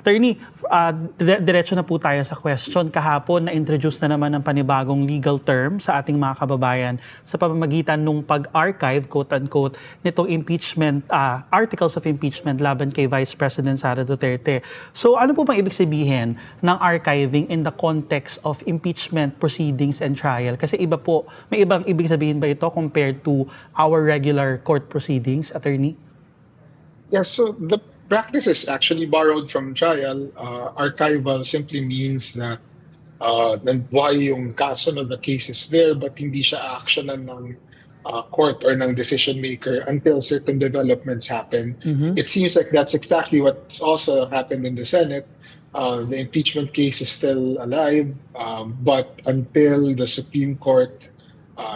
Attorney, diretso na po tayo sa question. Kahapon, na-introduce na naman ng panibagong legal term sa ating mga kababayan sa pamamagitan ng pag-archive, quote-unquote, nitong impeachment, articles of impeachment laban kay Vice President Sara Duterte. So ano po bang ibig sabihin ng archiving in the context of impeachment proceedings and trial? Kasi iba po, may ibang ibig sabihin ba ito compared to our regular court proceedings, Attorney? Yes, so the practice is actually borrowed from trial. Archival simply means that nanbuhay yung kaso na the case is there but hindi siya actionan ng court or ng decision maker until certain developments happen. It seems like that's exactly what's also happened in the Senate. The impeachment case is still alive, but until the Supreme Court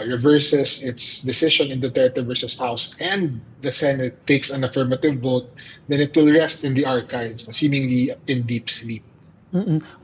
reverses its decision in Duterte versus House and the Senate takes an affirmative vote, then it will rest in the archives, seemingly in deep sleep.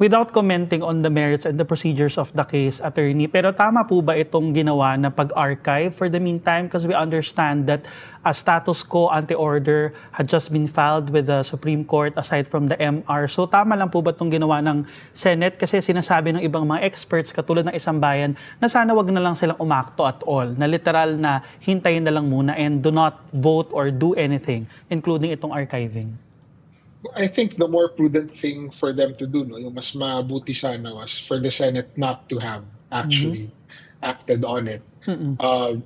Without commenting on the merits and the procedures of the case, Attorney, pero tama po ba itong ginawa na pag-archive for the meantime? Because we understand that a status quo ante-order had just been filed with the Supreme Court aside from the MR. So tama lang po ba itong ginawa ng Senate? Kasi sinasabi ng ibang mga experts, katulad ng Isang Bayan, na sana wag na lang silang umakto at all. Na literal na hintayin na lang muna and do not vote or do anything, including itong archiving. I think the more prudent thing for them to do, no, yung mas mabuti sana was for the Senate not to have actually acted on it.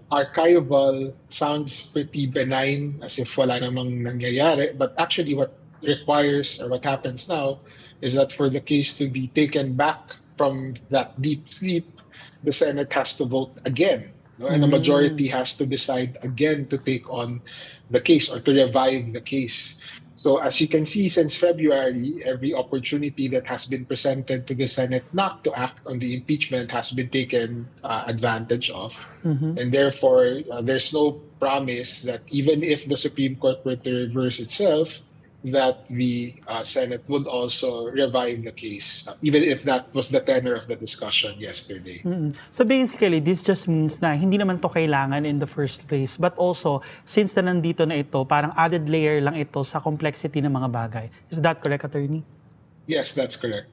Archival sounds pretty benign, as if wala namang nangyayari, but actually what requires or what happens now is that for the case to be taken back from that deep sleep, the Senate has to vote again. No? And the majority has to decide again to take on the case or to revive the case. So as you can see, since February, every opportunity that has been presented to the Senate not to act on the impeachment has been taken advantage of. And therefore, there's no promise that even if the Supreme Court were to reverse itself, that the Senate would also revive the case, even if that was the tenor of the discussion yesterday. So basically, this just means na hindi naman to kailangan in the first place, but also, since na nandito na ito, parang added layer lang ito sa complexity ng mga bagay. Is that correct, Attorney? Yes, that's correct.